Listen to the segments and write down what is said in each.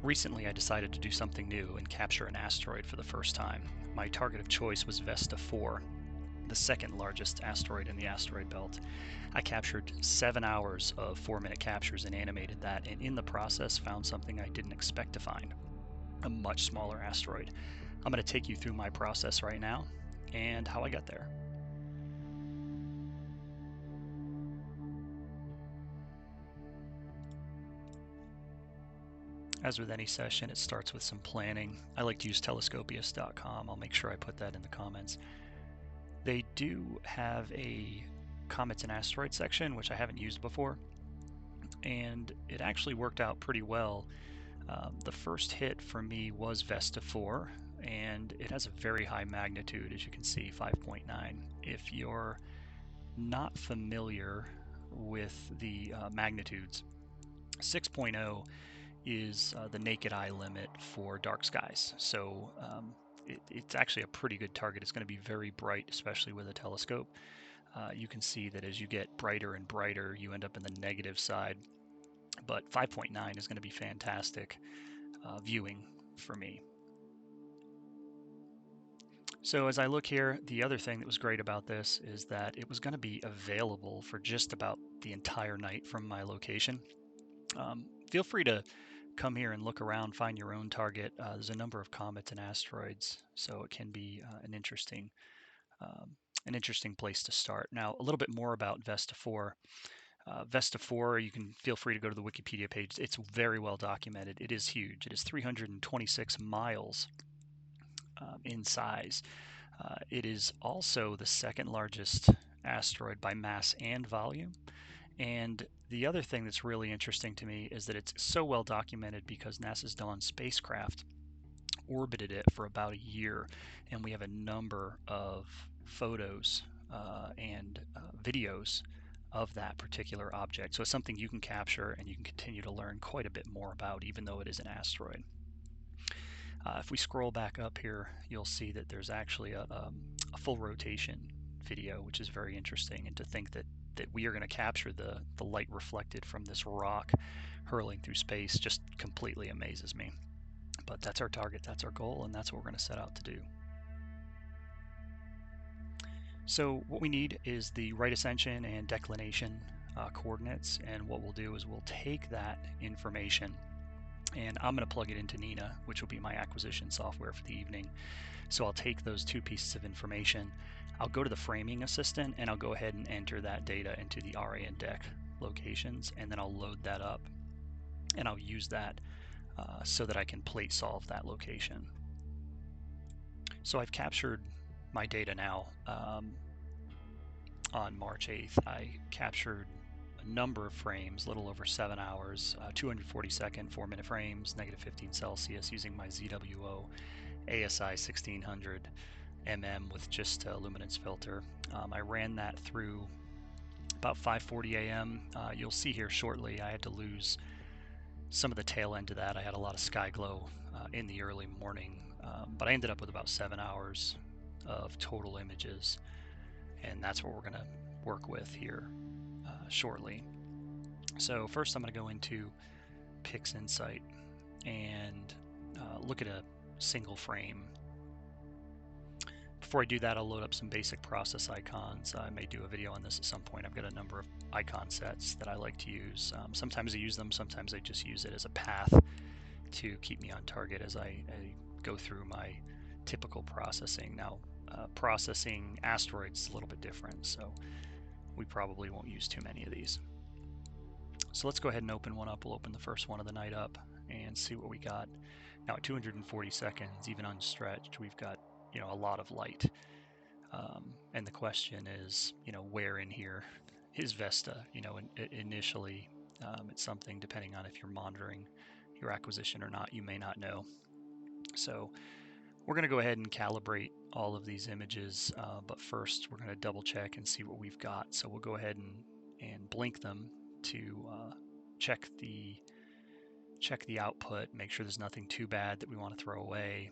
Recently, I decided to do something new and capture an asteroid for the first time. My target of choice was Vesta4, the second largest asteroid in the asteroid belt. I captured 7 hours of 4-minute captures and animated that, and in the process found something I didn't expect to find, a much smaller asteroid. I'm going to take you through my process right now and how I got there. As with any session, it starts with some planning. I like to use telescopius.com. I'll make sure I put that in the comments. They do have a comets and asteroids section, which I haven't used before, and it actually worked out pretty well. The first hit for me was Vesta4, and it has a very high magnitude, as you can see, 5.9. If you're not familiar with the magnitudes, 6.0 is the naked eye limit for dark skies. So it's actually a pretty good target. It's going to be very bright, especially with a telescope. You can see that as you get brighter and brighter, you end up in the negative side. But 5.9 is going to be fantastic viewing for me. So as I look here, the other thing that was great about this is that it was going to be available for just about the entire night from my location. Feel free to come here and look around, find your own target. There's a number of comets and asteroids, so it can be an interesting place to start. Now, a little bit more about Vesta4. Vesta4, you can feel free to go to the Wikipedia page. It's very well documented. It is huge. It is 326 miles in size. It is also the second largest asteroid by mass and volume. And the other thing that's really interesting to me is that it's so well documented because NASA's Dawn spacecraft orbited it for about a year, and we have a number of photos and videos of that particular object. So it's something you can capture and you can continue to learn quite a bit more about, even though it is an asteroid. If we scroll back up here, you'll see that there's actually a full rotation video, which is very interesting. And to think that we are going to capture the light reflected from this rock hurling through space just completely amazes me. But that's our target, that's our goal, and that's what we're going to set out to do. So what we need is the right ascension and declination coordinates, and what we'll do is we'll take that information and I'm going to plug it into Nina, which will be my acquisition software for the evening. So I'll take those two pieces of information, I'll go to the framing assistant, and I'll go ahead and enter that data into the RA and DEC locations, and then I'll load that up, and I'll use that so that I can plate solve that location. So I've captured my data now. On March 8th, I captured a number of frames, a little over 7 hours, 240-second 4-minute frames, -15 Celsius, using my ZWO ASI 1600 mm with just a luminance filter. I ran that through about 5:40 a.m. You'll see here shortly I had to lose some of the tail end of that. I had a lot of sky glow in the early morning, but I ended up with about 7 hours of total images, and that's what we're going to work with here shortly. So first I'm going to go into PixInsight and look at a single frame. Before I do that, I'll load up some basic process icons. I may do a video on this at some point. I've got a number of icon sets that I like to use. Sometimes I use them, sometimes I just use it as a path to keep me on target as I go through my typical processing. Now, processing asteroids is a little bit different, so we probably won't use too many of these. So let's go ahead and open one up. We'll open the first one of the night up and see what we got. Now at 240 seconds, even unstretched, we've got a lot of light. And the question is, where in here is Vesta? Initially, it's something, depending on if you're monitoring your acquisition or not, you may not know. So we're going to go ahead and calibrate all of these images, but first we're going to double check and see what we've got. So we'll go ahead and blink them to check the output, make sure there's nothing too bad that we want to throw away,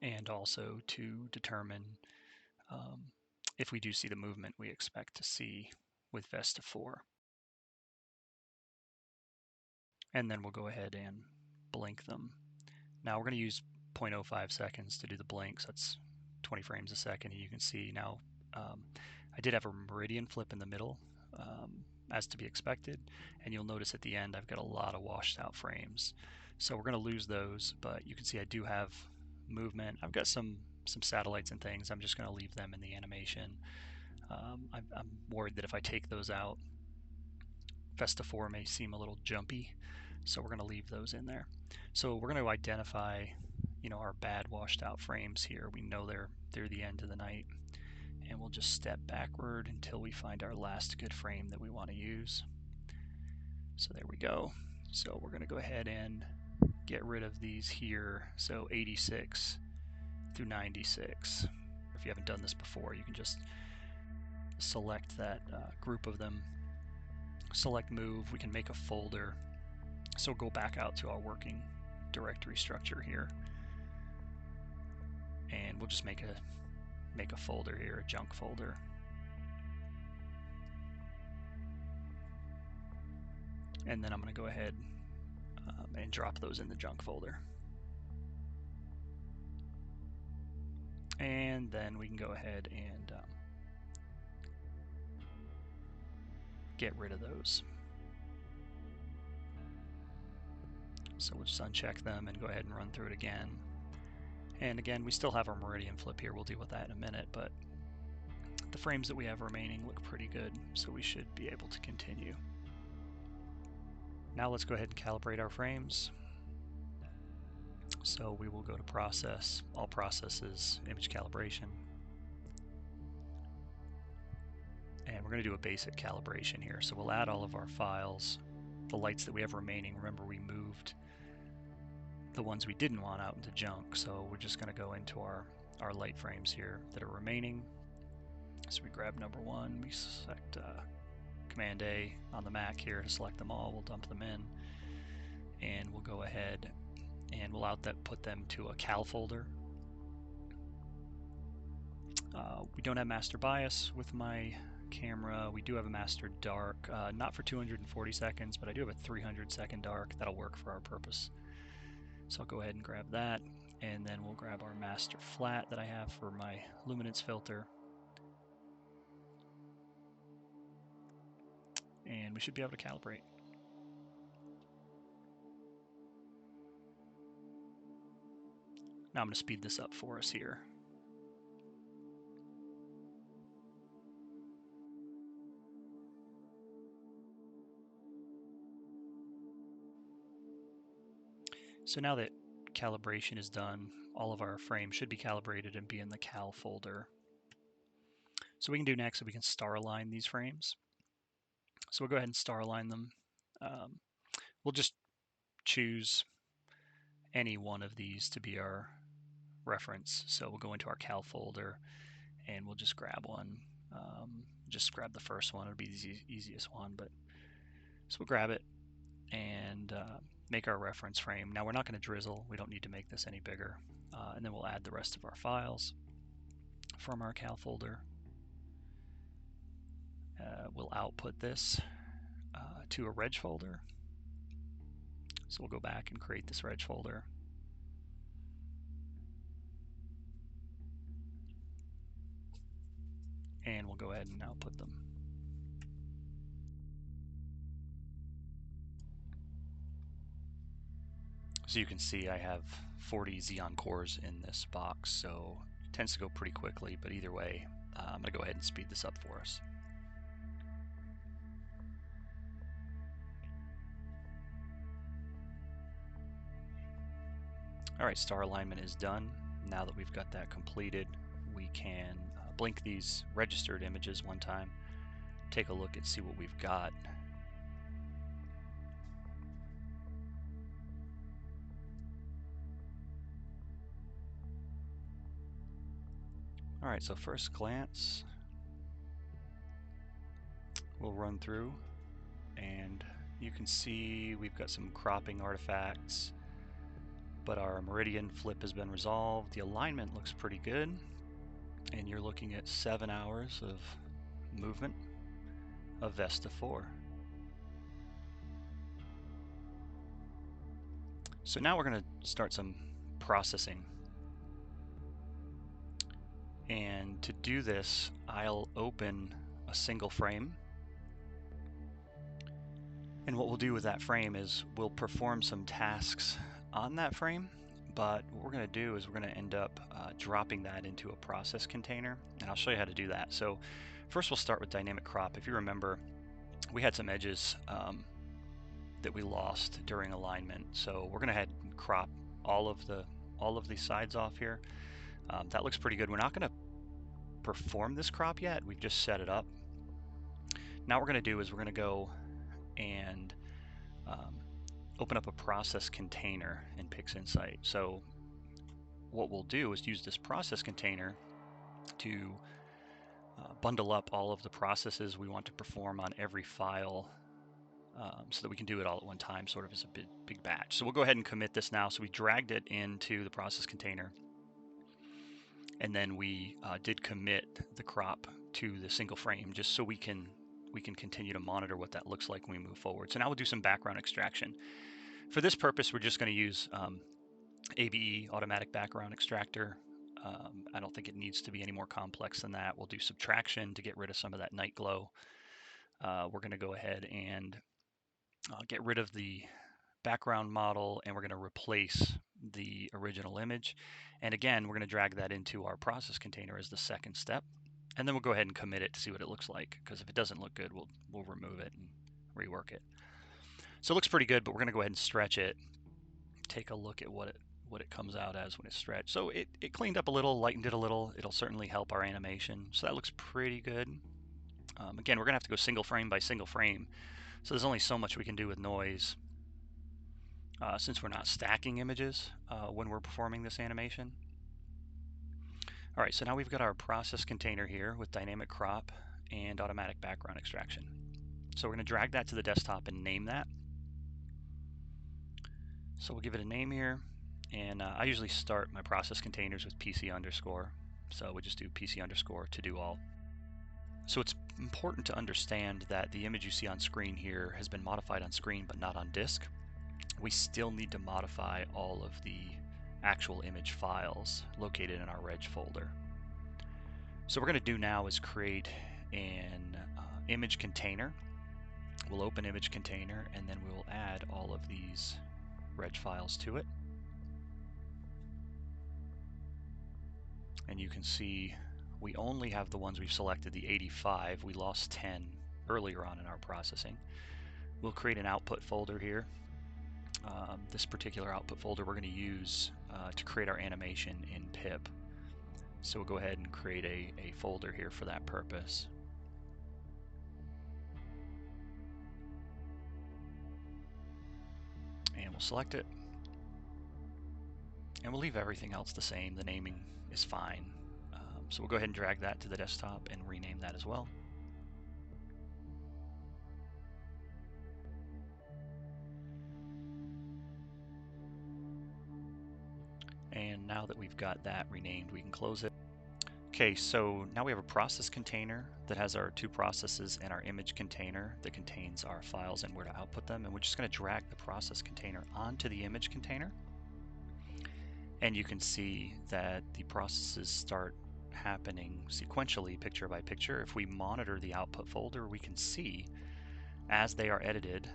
and also to determine if we do see the movement we expect to see with Vesta4. And then we'll go ahead and blink them. Now we're going to use 0.05 seconds to do the blink, so that's 20 frames a second. And you can see now I did have a meridian flip in the middle, as to be expected, and you'll notice at the end I've got a lot of washed out frames. So we're going to lose those, but you can see I do have movement. I've got some satellites and things. I'm just going to leave them in the animation. I'm worried that if I take those out, Vesta4 may seem a little jumpy, so we're going to leave those in there. So we're going to identify, our bad washed out frames here. We know they're the end of the night, and we'll just step backward until we find our last good frame that we want to use. So there we go. So we're going to go ahead and get rid of these here. So 86 through 96. If you haven't done this before, you can just select that group of them, select move. We can make a folder. So go back out to our working directory structure here, and we'll just make a folder here, a junk folder. And then I'm going to go ahead and drop those in the junk folder. And then we can go ahead and get rid of those. So we'll just uncheck them and go ahead and run through it again. And again, we still have our meridian flip here. We'll deal with that in a minute, but the frames that we have remaining look pretty good, so we should be able to continue. Now let's go ahead and calibrate our frames. So we will go to Process, All Processes, Image Calibration. And we're going to do a basic calibration here. So we'll add all of our files, the lights that we have remaining. Remember, we moved the ones we didn't want out into junk, so we're just going to go into our light frames here that are remaining. So we grab number 1, we select Command A on the Mac here to select them all. We'll dump them in, and we'll go ahead and we'll put them to a cal folder. We don't have master bias with my camera. We do have a master dark, not for 240 seconds, but I do have a 300-second dark. That'll work for our purpose. So I'll go ahead and grab that, and then we'll grab our master flat that I have for my luminance filter. And we should be able to calibrate. Now I'm going to speed this up for us here. So now that calibration is done, all of our frames should be calibrated and be in the cal folder. So what we can do next is we can star align these frames. So we'll go ahead and star align them. We'll just choose any one of these to be our reference. So we'll go into our cal folder and we'll just grab one. Just grab the first one. It'll be the easiest one, but so we'll grab it and make our reference frame. Now we're not going to drizzle. We don't need to make this any bigger. And then we'll add the rest of our files from our cal folder. We'll output this to a reg folder. So we'll go back and create this reg folder. And we'll go ahead and output them. So you can see I have 40 Xeon cores in this box, so it tends to go pretty quickly, but either way, I'm going to go ahead and speed this up for us. Alright, star alignment is done. Now that we've got that completed, we can blink these registered images one time, take a look and see what we've got. Alright, so first glance, we'll run through and you can see we've got some cropping artifacts, but our meridian flip has been resolved. The alignment looks pretty good, and you're looking at 7 hours of movement of Vesta4. So now we're going to start some processing. And to do this, I'll open a single frame. And what we'll do with that frame is we'll perform some tasks on that frame, but what we're going to do is we're going to end up dropping that into a process container, and I'll show you how to do that. So first we'll start with dynamic crop. If you remember, we had some edges that we lost during alignment, so we're going to head and crop all of these sides off here. That looks pretty good. We're not going to perform this crop yet, we've just set it up. Now what we're going to do is we're going to go and open up a process container in PixInsight. So what we'll do is use this process container to bundle up all of the processes we want to perform on every file, so that we can do it all at one time, sort of as a big batch. So we'll go ahead and commit this now. So we dragged it into the process container, and then we did commit the crop to the single frame, just so we can continue to monitor what that looks like when we move forward. So now we'll do some background extraction. For this purpose, we're just going to use ABE, automatic background extractor. I don't think it needs to be any more complex than that. We'll do subtraction to get rid of some of that night glow. We're going to go ahead and get rid of the background model, and we're going to replace the original image. And again, we're going to drag that into our process container as the second step. And then we'll go ahead and commit it to see what it looks like, because if it doesn't look good, we'll remove it and rework it. So it looks pretty good, but we're going to go ahead and stretch it. Take a look at what it comes out as when it's stretched. So it cleaned up a little, lightened it a little. It'll certainly help our animation. So that looks pretty good. Again, we're going to have to go single frame by single frame. So there's only so much we can do with noise, since we're not stacking images when we're performing this animation. All right, so now we've got our process container here with dynamic crop and automatic background extraction. So we're going to drag that to the desktop and name that. So we'll give it a name here, and I usually start my process containers with PC underscore. So we just do PC underscore to do all. So it's important to understand that the image you see on screen here has been modified on screen but not on disk. We still need to modify all of the actual image files located in our reg folder. So what we're going to do now is create an image container. We'll open image container, and then we'll add all of these reg files to it. And you can see we only have the ones we've selected, the 85. We lost 10 earlier on in our processing. We'll create an output folder here. This particular output folder we're going to use to create our animation in PiPP. So we'll go ahead and create a folder here for that purpose. And we'll select it. And we'll leave everything else the same. The naming is fine. So we'll go ahead and drag that to the desktop and rename that as well. And now that we've got that renamed, we can close it. Okay, so now we have a process container that has our two processes and our image container that contains our files and where to output them. And we're just going to drag the process container onto the image container. And you can see that the processes start happening sequentially, picture by picture. If we monitor the output folder, we can see as they are edited,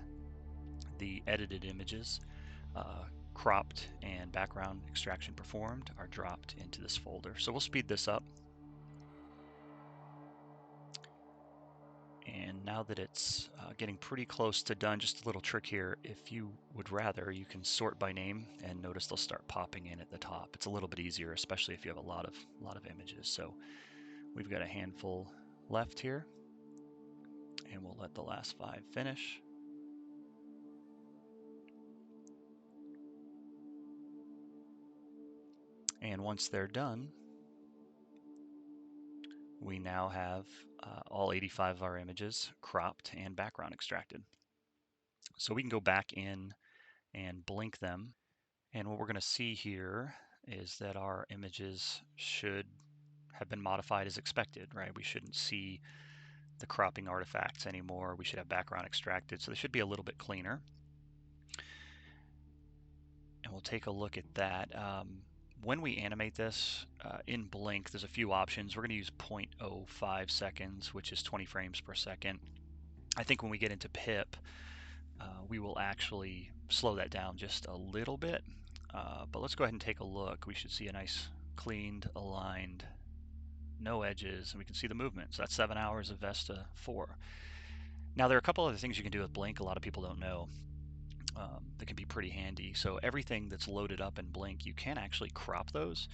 the edited images, cropped and background extraction performed, are dropped into this folder. So we'll speed this up. And now that it's getting pretty close to done, just a little trick here. If you would rather, you can sort by name, and notice they'll start popping in at the top. It's a little bit easier, especially if you have a lot of images. So we've got a handful left here, and we'll let the last 5 finish. And once they're done, we now have all 85 of our images cropped and background extracted. So we can go back in and blink them. And what we're going to see here is that our images should have been modified as expected, right? We shouldn't see the cropping artifacts anymore. We should have background extracted, so they should be a little bit cleaner. and we'll take a look at that. When we animate this in Blink, there's a few options. We're going to use 0.05 seconds, which is 20 frames per second. I think when we get into PiPP, we will actually slow that down just a little bit. But let's go ahead and take a look. We should see a nice cleaned, aligned, no edges, and we can see the movement. So that's 7 hours of Vesta 4. Now there are a couple other things you can do with Blink a lot of people don't know that can be pretty handy. So everything that's loaded up in Blink, you can actually crop those.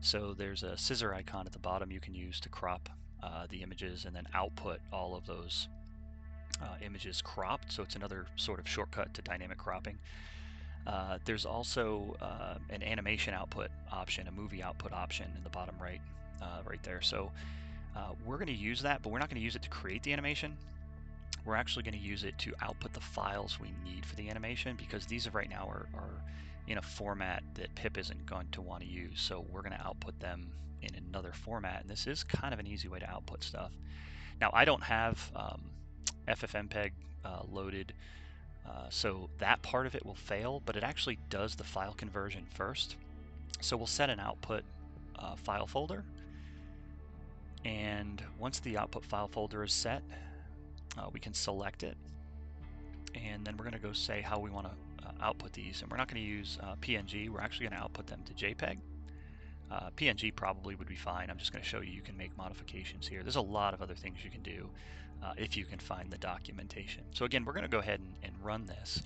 So there's a scissor icon at the bottom you can use to crop the images and then output all of those images cropped. So it's another sort of shortcut to dynamic cropping. There's also an animation output option, a movie output option in the bottom right, right there. So we're going to use that, but we're not going to use it to create the animation. We're actually going to use it to output the files we need for the animation, because these right now are in a format that PiPP isn't going to want to use. So we're going to output them in another format, and this is kind of an easy way to output stuff. Now I don't have FFmpeg loaded, so that part of it will fail, but it actually does the file conversion first. So we'll set an output file folder, and once the output file folder is set, we can select it, and then we're going to go say how we want to output these. And we're not going to use PNG, we're actually going to output them to JPEG. PNG probably would be fine. I'm just going to show you you can make modifications here. There's a lot of other things you can do if you can find the documentation. So again, we're going to go ahead and run this,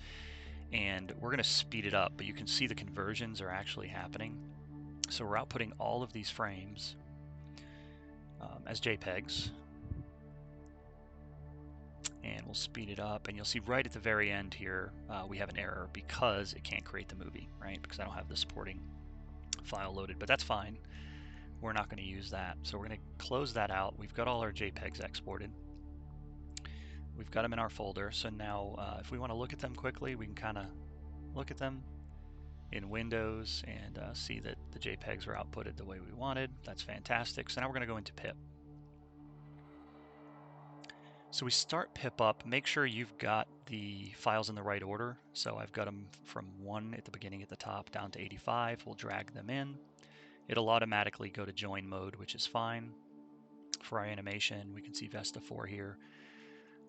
and we're going to speed it up, but you can see the conversions are actually happening. So we're outputting all of these frames as JPEGs, and we'll speed it up, and you'll see right at the very end here we have an error because it can't create the movie, right? Because I don't have the supporting file loaded, but that's fine. We're not going to use that. So we're going to close that out. We've got all our JPEGs exported. We've got them in our folder. So now if we want to look at them quickly, we can kind of look at them in Windows and see that the JPEGs are outputted the way we wanted. That's fantastic. So now we're going to go into PiPP. So we start PiPP up. Make sure you've got the files in the right order. So I've got them from 1 at the beginning at the top down to 85. We'll drag them in. It'll automatically go to join mode, which is fine. For our animation, we can see Vesta 4 here.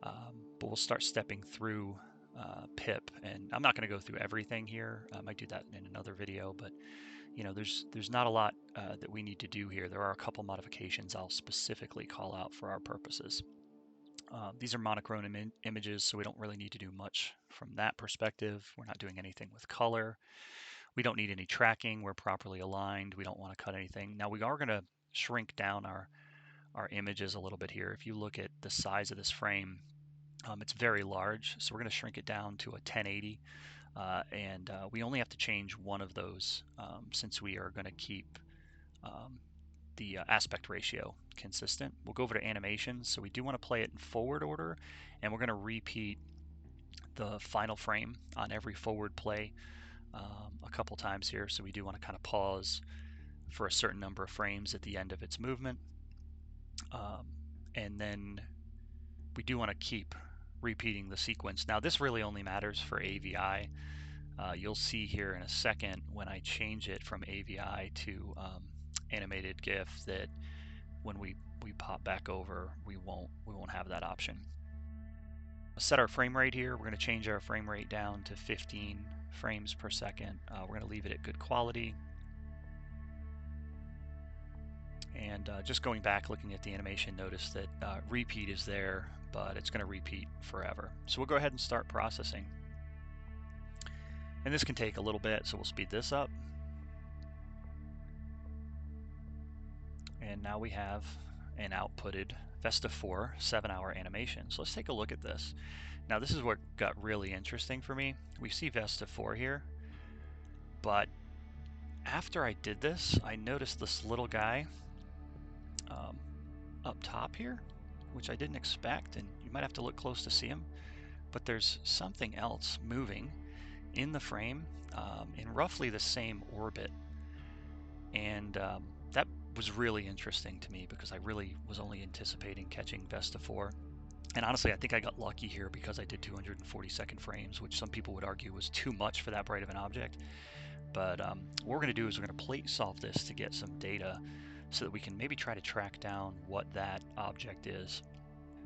But we'll start stepping through PiPP, and I'm not going to go through everything here. I might do that in another video, but you know, there's not a lot that we need to do here. There are a couple modifications I'll specifically call out for our purposes. These are monochrome images, so we don't really need to do much from that perspective. We're not doing anything with color. We don't need any tracking. We're properly aligned. We don't want to cut anything. Now we are going to shrink down our images a little bit here. If you look at the size of this frame, it's very large, so we're going to shrink it down to a 1080, and we only have to change one of those since we are going to keep the aspect ratio consistent. We'll go over to animations. So we do want to play it in forward order, and we're going to repeat the final frame on every forward play a couple times here. So we do want to kind of pause for a certain number of frames at the end of its movement, and then we do want to keep repeating the sequence. Now this really only matters for AVI. You'll see here in a second when I change it from AVI to animated GIF that when we pop back over, we won't have that option. Set our frame rate here. We're going to change our frame rate down to 15 frames per second. We're going to leave it at good quality. And just going back, looking at the animation, notice that repeat is there, but it's going to repeat forever. So we'll go ahead and start processing. And this can take a little bit, so we'll speed this up. And now we have an outputted Vesta 4 7-hour animation. So let's take a look at this. Now this is what got really interesting for me. We see Vesta 4 here, but after I did this, I noticed this little guy up top here, which I didn't expect, and you might have to look close to see him, but there's something else moving in the frame in roughly the same orbit, and that was really interesting to me because I really was only anticipating catching Vesta 4. And honestly, I think I got lucky here because I did 240-second frames, which some people would argue was too much for that bright of an object. But what we're going to do is we're going to plate solve this to get some data so that we can maybe try to track down what that object is.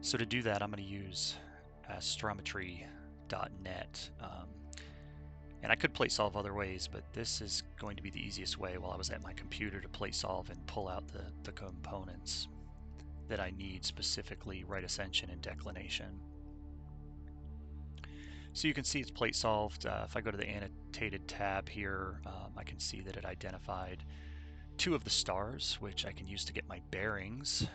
So to do that, I'm going to use astrometry.net. And I could plate solve other ways, but this is going to be the easiest way while I was at my computer to plate solve and pull out the components that I need, specifically right ascension and declination. So you can see it's plate solved. If I go to the annotated tab here, I can see that it identified 2 of the stars, which I can use to get my bearings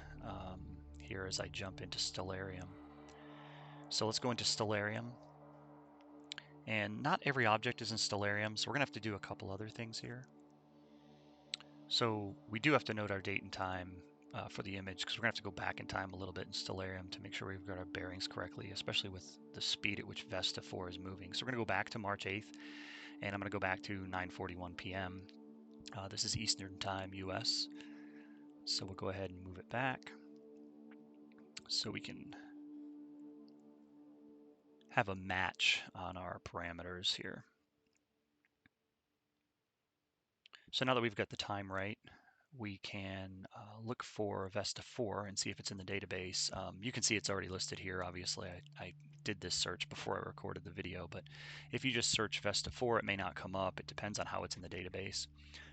here as I jump into Stellarium. So let's go into Stellarium. And not every object is in Stellarium, so we're going to have to do a couple other things here. So we do have to note our date and time for the image, because we're going to have to go back in time a little bit in Stellarium to make sure we've got our bearings correctly, especially with the speed at which Vesta4 is moving. So we're going to go back to March 8th, and I'm going to go back to 9:41 p.m. This is Eastern Time, US. So we'll go ahead and move it back so we can have a match on our parameters here. So now that we've got the time right, we can look for Vesta4 and see if it's in the database. You can see it's already listed here. Obviously, I did this search before I recorded the video, but if you just search Vesta4, it may not come up. It depends on how it's in the database.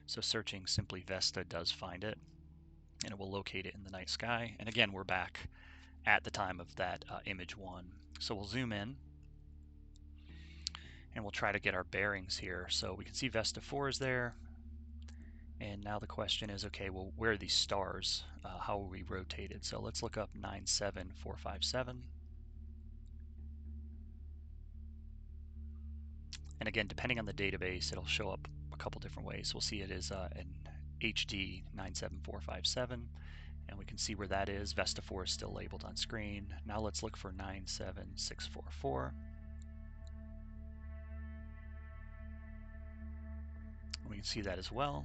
So searching simply Vesta does find it, and it will locate it in the night sky. And again, we're back at the time of that image 1. So we'll zoom in, and we'll try to get our bearings here. So we can see Vesta4 is there. And now the question is, okay, well, where are these stars? How are we rotated? So let's look up 97457. And again, depending on the database, it'll show up a couple different ways. We'll see it is an HD 97457, and we can see where that is. Vesta4 is still labeled on screen. Now let's look for 97644. We can see that as well.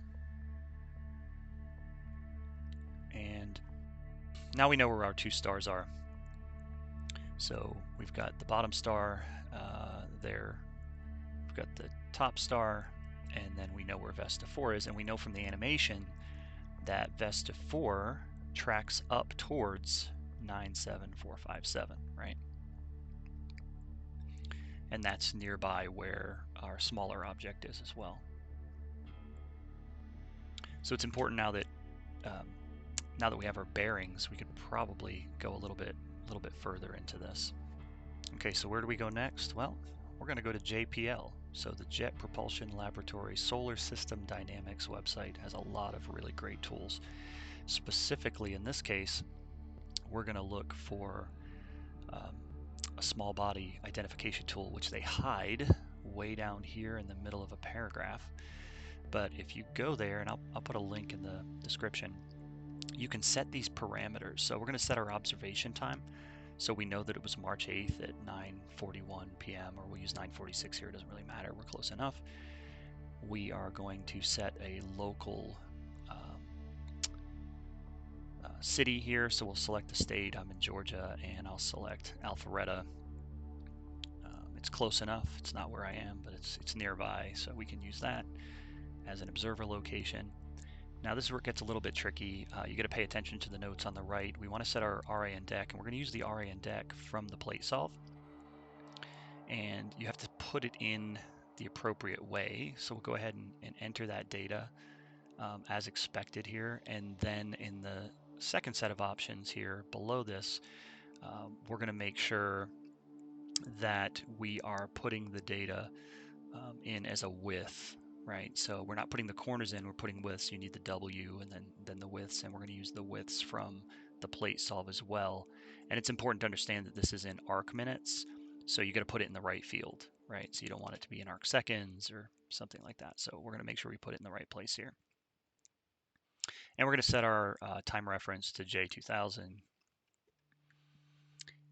And now we know where our 2 stars are. So we've got the bottom star there. We've got the top star, and then we know where Vesta4 is, and we know from the animation that Vesta4 tracks up towards 97457, right? And that's nearby where our smaller object is as well. So it's important now that we have our bearings, we could probably go a little bit further into this. Okay, so where do we go next? Well, we're going to go to JPL. So the Jet Propulsion Laboratory Solar System Dynamics website has a lot of really great tools. Specifically in this case, we're going to look for a small body identification tool, which they hide way down here in the middle of a paragraph. But if you go there, and I'll put a link in the description, you can set these parameters. So we're going to set our observation time. So we know that it was March 8th at 9:41 p.m. or we'll use 9:46 here, it doesn't really matter, we're close enough. We are going to set a local city here, so we'll select the state. I'm in Georgia, and I'll select Alpharetta. It's close enough, it's not where I am, but it's nearby, so we can use that as an observer location. Now this is where it gets a little bit tricky. You got to pay attention to the notes on the right. We want to set our RAN deck, and we're going to use the RAN deck from the Platesolve. And you have to put it in the appropriate way. So we'll go ahead and enter that data as expected here. And then in the second set of options here below this, we're going to make sure that we are putting the data in as a width. Right, so we're not putting the corners in, we're putting widths. You need the W and then the widths, and we're going to use the widths from the Platesolve as well. And it's important to understand that this is in arc minutes, so you got to put it in the right field, right? So you don't want it to be in arc seconds or something like that. So we're going to make sure we put it in the right place here. And we're going to set our time reference to J2000,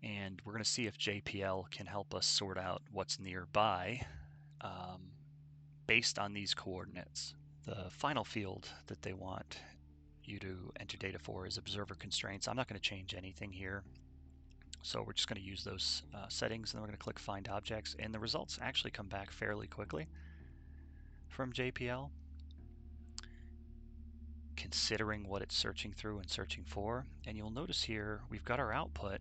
and we're going to see if JPL can help us sort out what's nearby. Based on these coordinates. The final field that they want you to enter data for is observer constraints. I'm not going to change anything here. So we're just going to use those settings, and then we're going to click Find Objects, and the results actually come back fairly quickly. from JPL, considering what it's searching through and searching for. And you'll notice here we've got our output,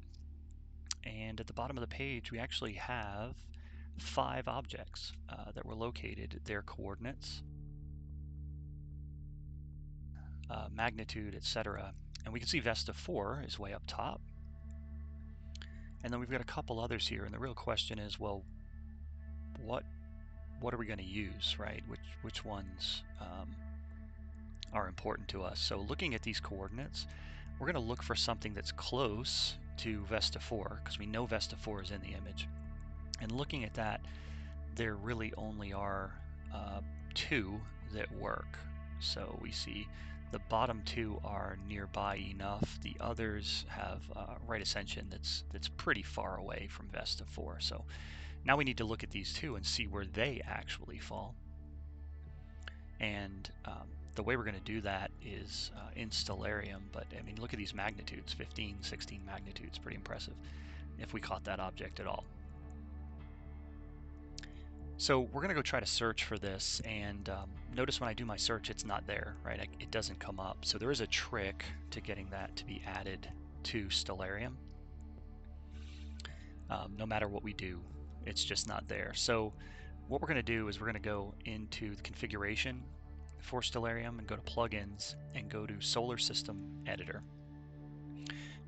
and at the bottom of the page we actually have 5 objects that were located, their coordinates, magnitude, etc. And we can see Vesta4 is way up top, and then we've got a couple others here, and the real question is, well, what are we going to use, right? Which ones are important to us? So looking at these coordinates, we're going to look for something that's close to Vesta4 because we know Vesta4 is in the image. And looking at that, there really only are 2 that work. So we see the bottom 2 are nearby enough. The others have right ascension that's pretty far away from Vesta4. So now we need to look at these 2 and see where they actually fall. And the way we're going to do that is in Stellarium, but I mean, look at these magnitudes, 15, 16 magnitudes, pretty impressive if we caught that object at all. So we're going to go try to search for this, and notice when I do my search, it's not there, right? It doesn't come up. So there is a trick to getting that to be added to Stellarium. No matter what we do, it's just not there. So what we're going to do is we're going to go into the configuration for Stellarium and go to plugins and go to Solar System Editor.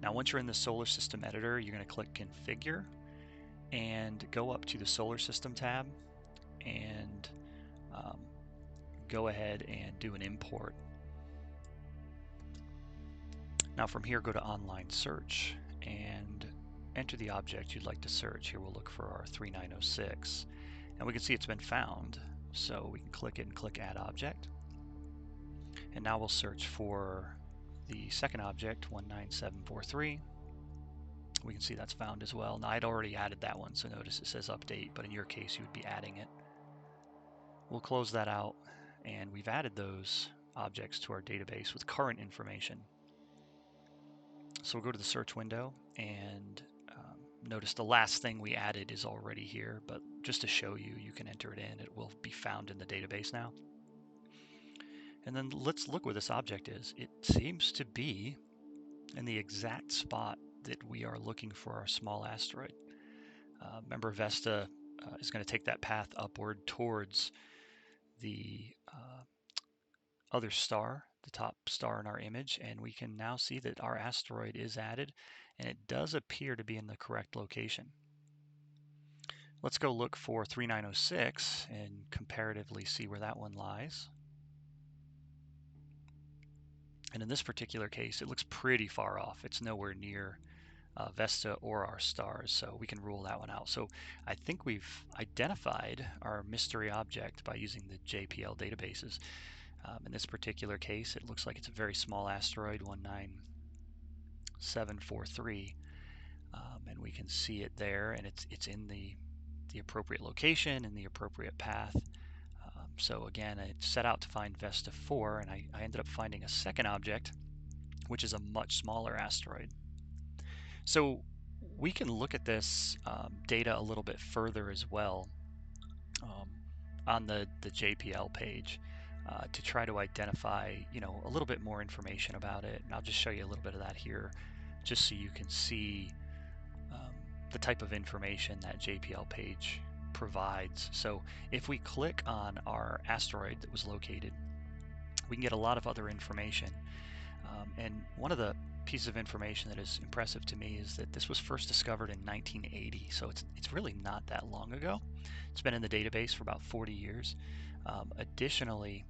Now once you're in the Solar System Editor, you're going to click Configure and go up to the Solar System tab and go ahead and do an import. Now from here, go to Online Search and enter the object you'd like to search. Here we'll look for our 3906, and we can see it's been found. So we can click it and click Add Object. And now we'll search for the second object, 19743. We can see that's found as well. Now I'd already added that one, so notice it says update, but in your case you would be adding it. We'll close that out, and we've added those objects to our database with current information. So we'll go to the search window, and notice the last thing we added is already here, but just to show you, you can enter it in. It will be found in the database now. And then let's look where this object is. It seems to be in the exact spot that we are looking for our small asteroid. Remember, Vesta is going to take that path upward towards the other star, the top star in our image, and we can now see that our asteroid is added, and it does appear to be in the correct location. Let's go look for 3906 and comparatively see where that one lies. And in this particular case, it looks pretty far off. It's nowhere near Vesta or our stars, so we can rule that one out. So I think we've identified our mystery object by using the JPL databases. In this particular case, it looks like it's a very small asteroid, 19743, and we can see it there, and it's in the appropriate location and the appropriate path. So again, I set out to find Vesta4, and I ended up finding a second object, which is a much smaller asteroid. So we can look at this data a little bit further as well on the JPL page to try to identify, a little bit more information about it. And I'll just show you a little bit of that here, just so you can see the type of information that JPL page provides. So if we click on our asteroid that was located, we can get a lot of other information. And one of the pieces of information that is impressive to me is that this was first discovered in 1980, so it's really not that long ago. It's been in the database for about 40 years. Additionally,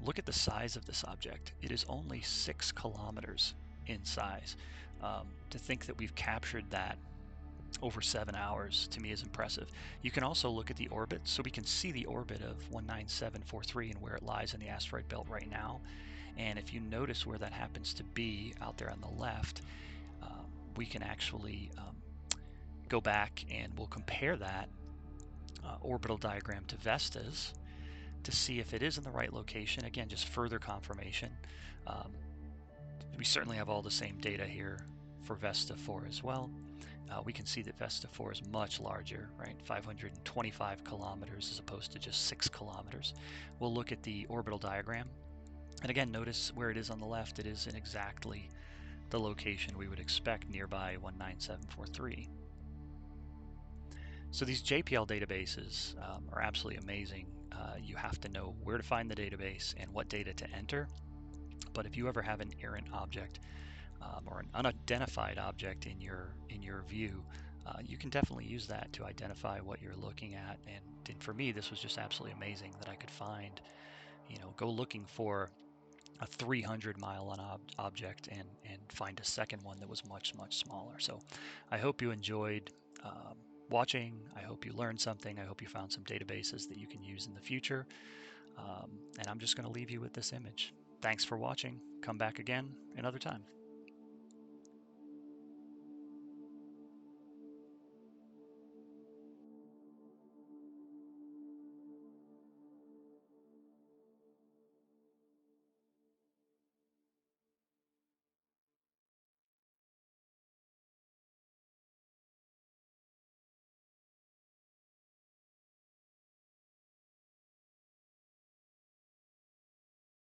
look at the size of this object. It is only 6 kilometers in size. To think that we've captured that over 7 hours, to me, is impressive. You can also look at the orbit, so we can see the orbit of 19743 and where it lies in the asteroid belt right now. And if you notice where that happens to be out there on the left, we can actually go back and we'll compare that orbital diagram to Vesta's to see if it is in the right location. Again, just further confirmation. We certainly have all the same data here for Vesta4 as well. we can see that Vesta 4 is much larger, right? 525 kilometers as opposed to just 6 kilometers. We'll look at the orbital diagram. And again, notice where it is on the left, it is in exactly the location we would expect nearby 19743. So these JPL databases are absolutely amazing. You have to know where to find the database and what data to enter. But if you ever have an errant object or an unidentified object in your view, you can definitely use that to identify what you're looking at. And for me, this was just absolutely amazing that I could find, go looking for a 300-mile object and find a second one that was much smaller. So I hope you enjoyed watching. I hope you learned something. I hope you found some databases that you can use in the future. And I'm just going to leave you with this image. Thanks for watching. Come back again another time.